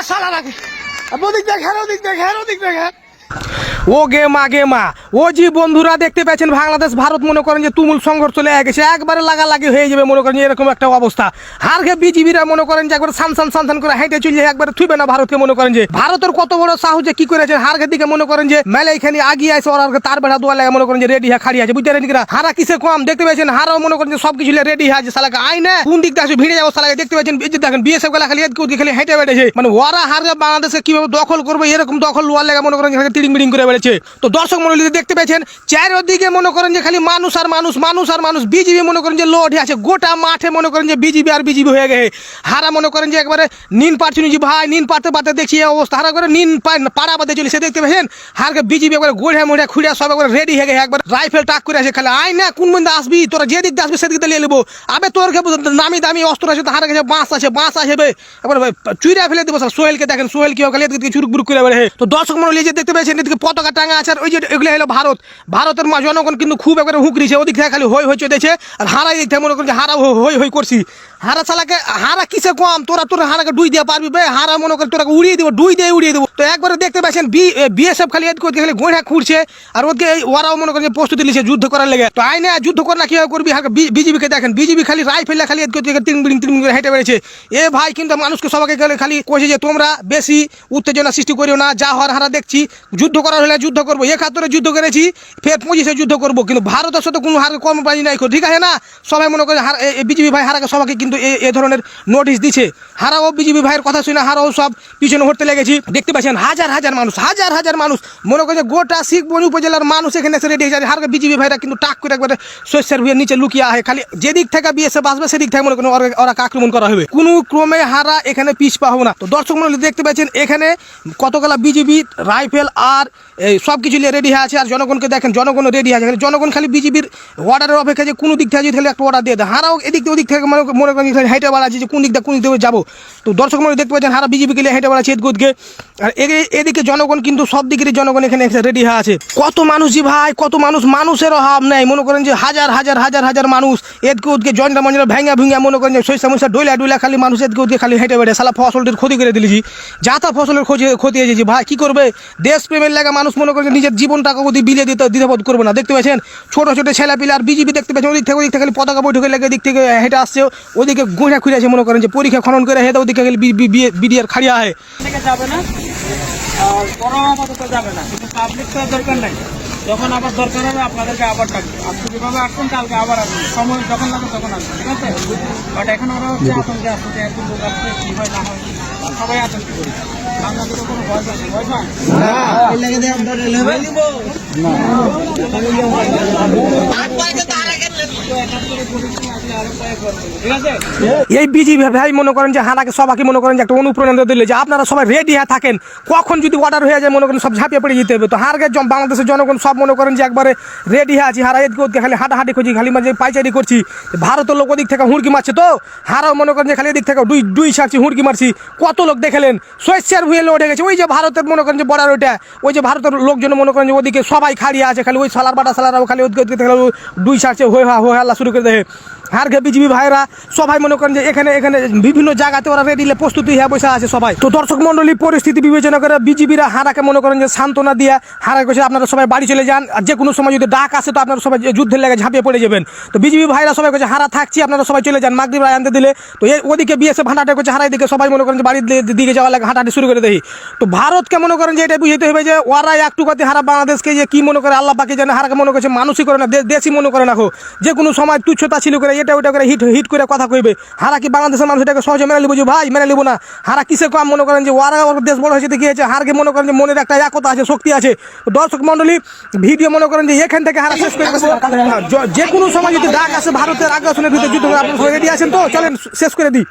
শালা রাখে ওদিক দেখেন ওদিক দেখেন ওদিক দেখেন ও গেমা ও জি বন্ধুরা দেখতে পাচ্ছেন বাংলাদেশ ভারত মনে করেন যে তুমুল সংঘর্ষ চলে গেছে, একবারে লাগালাগি হয়ে যাবে মনে করেন এরকম একটা অবস্থা। হারকে বিজিবিরা মনে করেন যে একবার সান করে হেঁটে চলে একবার থুইবে না ভারতকে। মনে করেন যে ভারতের কত বড় সাহস যে কি করেছে হারকে দিকে মনে করেন যে মেলে এখানে আগিয়ে আছে ওর তার বেড়া দোয়া লাগে মনে করেন যে রেডি হয়ে খাড়ি আছে, বুঝতে পারেন কিনা। হারা কিসে কম দেখতে পাচ্ছেন, হারাও মনে করেন যে সবকিছু রেডি আছে সালাকে আই না কোন দিক থেকে ভিড়ে যাবো সালাকে দেখতে পাচ্ছেন। দেখেন বিএসএফ গুলা খালি খালি হেঁটে বেড়েছে, মানে ওরা হারকে বাংলাদেশে কিভাবে দখল করবে এরকম দখল লোয়ার লাগে মনে করেন তিড়িং বিড়িং করে বেড়েছে। তো দর্শক মন্ডলী দেখতে পেয়েছেন চারিদিকে মনে করেন যে খালি মানুষ আর মানুষ মানুষ আর মানুষ। বিজিবি মনে করেন যে লোড আছে গোটা মাঠে মনে করেন যে বিজিবি আর বিজিবি হয়ে গেছে। হারা মনে করেন যে একবারে নিন পারছুনি যে ভাই নিন পারতে পারতে দেখছি এই অবস্থা। হারা করে নিন পাড়া বাদে চলেছে দেখতে পেয়েছেন। হারকে বিজিবি একবার গোড়া মোড়া খুঁড়া সব একবার রেডি হয়ে গেছে, একবার রাইফেল টাক করে আছে খালি আই না কোন বন্ধু আসবি তোরা যে দিক দিয়ে আসবি সেদিকে নিয়ে নেবো। আবে তোর নামি দামি অস্ত্র আছে, হারা কাছে বাঁশ আসবে একবার চুইরা ফেলে দেবো। সোহেলকে দেখেন সোহেল কি খালি চুরুক বুরুক করে বেড়ে। তো দর্শক মন্ডলী যে দেখতে পেয়েছেন এদিকে পতাকা টাঙা আছে আর ওই যে এগুলো হলো ভারতের জনগণ কিন্তু খুব একবারে হুঁকরিছে, ওদিক থেকে খালি হই চলেছে আর হারাই দিক থেকে মনে করেন যে হারা হই করছি। হারা চালাকে হারা কিসে কম তোরা হারাকে ডুই দিয়ে পারবি বে, হারা মনে করে তোরা উড়িয়ে দেবো ডুই দিয়ে উড়িয়ে দেবো। তো একবারে দেখতে পাচ্ছেন বিএসএফ খালি খালি গোঁড়া খুঁড়ছে আর ওকে ওরাও মনে করেন প্রস্তুতি নিচ্ছে যুদ্ধ করার লেগে। তো আইনে যুদ্ধ কর না কিভাবে করবি। বিজিবিকে দেখেন বিজিবি খালি রাইফেল খালি তিন বিড়িং হেঁটে বেড়েছে। এ ভাই কিন্তু মানুষকে সবাইকে খালি কইছে যে তোমরা বেশি উত্তেজনা সৃষ্টি করিও না, যা হওয়ার হারা দেখছি যুদ্ধ করার হলে যুদ্ধ করবো। 71 যুদ্ধ করেছি ফের 25 যুদ্ধ করবো, কিন্তু ভারতের সাথে কোনো হার কম পানি নাই, ঠিক আছে না। সবাই মনে করে বিজিবি ভাই হারাকে সবাইকে কিন্তু এ ধরনের নোটিশ দিচ্ছে। হারাও বিজিবি ভাইয়ের কথা শুনে হারাও সব পিছনে হতে লেগেছি। দেখতে পাচ্ছেন হাজার হাজার মানুষ মনে করে গোটা শিখবনি উপজেলার মানুষ এখানে এসে রেডি হয়ে যায়। হারকে বিজিবি ভাইরা কিন্তু টাক করে একবারে শস্যের ভুঁয়ের নিচে লুকিয়ে আহে, খালি যেদিক থেকে বিএসএফ আসবে সেদিক থেকে মনে করেন ওরা আক্রমণ করা হবে। কোনো ক্রমে হারা এখানে পিছ পা হবে না। তো দর্শক মন্ডলী দেখতে পাচ্ছেন এখানে কতগুলা বিজিবি রাইফেল আর সব কিছু নিয়ে রেডি হয়ে আছে আর জনগণকে দেখেন জনগণ রেডি আছে। জনগণ খালি বিজিবির অর্ডারের অপেক্ষা যে কোনো দিক থেকে যদি একটা অর্ডার দিয়ে দেয়। হারাও এদিক ওদিক থেকে মনে করেন হেঁটে বেড়াচ্ছে যে কোন দিক দিয়ে যাবো। তো দর্শক মন্ডলী দেখতে পাচ্ছেন হারা বিজিবিকে নিয়ে হেঁটে বেড়াচ্ছে এদিকে আর এদিকে জনগণ কিন্তু সব দিকেরই জনগণ এখানে রেডি হয়ে আছে। কত মানুষ জি ভাই কত মানুষের অভাব নেই মনে করেন যে হাজার মানুষ এদিকে ওদিকে জয়টা মঞ্জরা ভেঙা মনে করেন যে শস্য ডইলা খালি মানুষ এদিকে ওদিকে খালি হেঁটে বেড়ে সালা ফসলটির ক্ষতি করে দিলেছি। যা তা ফসলের ক্ষতি হয়েছে ভাই কি করবে। দেশ প্রেমের লাগা মানুষ মনে করেন নিজের জীবনটাকে ওদি বিলিয়ে দিতে করবে না। দেখতে পাচ্ছেন ছোট ছেলেপিলে আর বিজিবি দেখতে পাচ্ছেন ওদিক থেকে খালি পতাকা বৈঠকে লেগে দিক থেকে হেঁটে আসছে, ওদিকে গোঁড়া খুঁড়ে আছে মনে করেন যে পরীক্ষা খনন করে হেঁটে ওদিকে বিডিআর খাড়িয়া হয় যাবে না আর গরম আপাতত যাবে না, কিন্তু পাবলিক তো দরকার নাই। যখন আবার দরকার হবে আপনাদেরকে আবার ডাকবে। আজকে যেভাবে আসছেন কালকে আবার আসবেন, সময় যখন লাগে তখন আসবেন, ঠিক আছে। বাট এখন ওরা হচ্ছে আতঙ্কে আসছে, একদিন লোক আসছে কি হয় না হয় সবাই আতঙ্ক করি। বাংলাদেশে কোনো ভয় পাচ্ছে ভয় পান এই বিজিবি ভাই মনে করেন যে হানাকে সবাইকে মনে করেন যে একটা অনুপ্রেরণা দিলে যে আপনারা সবাই রেডি হয়ে থাকেন, কখন যদি অর্ডার হয়ে যায় মনে করেন সব ঝাঁপিয়ে পড়ে যেতে হবে। তো হারকে বাংলাদেশের জনগণ সব মনে করেন যে একবারে রেডি হয়ে আছি। হারা এদিকে খালি হাঁটাহাঁটি করছি, খালি মাঝে পাইচারি করছি। ভারতের লোক ওদিক থেকে হুড়কি মারছে, তো হারাও মনে করেন যে খালি এদিক থেকে দুই ছাড়ছি হুড়কি মারছি। কত লোক দেখলেন শস্যের ভুঁয়ে উঠে গেছে। ওই যে ভারতের মনে করেন যে বর্ডার ওইটা, ওই যে ভারতের লোকজন মনে করেন যে ওদিকে সবাই খাড়িয়ে আছে, খালি ওই সালার বাটা সালারাও খালি ওদিকে দুই ছাড়ছে হয়ে হাল্লা শুরু করে দেয়। হারকে বিজিবি ভাইরা সবাই মনে করেন যে এখানে বিভিন্ন জায়গাতে ওরা রেডি প্রস্তুতি হয়ে বসে আছে সবাই। তো দর্শক মন্ডলী পরিস্থিতি বিবেচনা করে বিজিবিরা হারাকে মনে করেন যে সান্ত্বনা দিয়ে হারা কইছে আপনারা সবাই বাড়ি চলে যান, আর যে কোনো সময় যদি ডাক আসে তো আপনারা সবাই যুদ্ধের লেগে ঝাঁপিয়ে পড়ে যাবেন। তো বিজিবি ভাইরা সবাই কইছে হারা থাকছি আপনারা সবাই চলে যান, মাগরিব আনতে দিলে। তো ওদিকে বিএসএফ হাঁটাহাঁটি করছে, হারাই দিকে সবাই মনে করেন যে বাড়ির দিকে যাওয়ার লাগে হাঁটাহাঁটি শুরু করে দেয়। তো ভারতকে মনে করেন যে এটা বুঝতে হবে যে ওরা একটু কথা হারা বাংলাদেশকে যে কি মনে করে আল্লাহ পাকে জানে। হারাকে মনে করছে মানুষই করে না দেশই মনে করে না, যে কোনো সময় তুচ্ছতা ছিল করে এটা ওইটা করে হিট করে কথা কইবে। হারা কি বাংলাদেশের মানুষ এটাকে সহজে মেনে লিব যে ভাই মেনে লিব না। হারা কিসে কম মনে করেন যে ওরা দেশ বড় হয়েছে দেখে হয়েছে। হারকে মনে করেন যে মনের একটা একতা আছে শক্তি আছে। দর্শক মন্ডলী ভিডিও মনে করেন যে এখান থেকে হারা শেষ করে দেবো। যে কোনো সময় যদি ডাক আসে ভারতের আগ্রাসনের ভিতরে যুদ্ধ আপনারা রেডি আছেন তো চলেন শেষ করে দিই।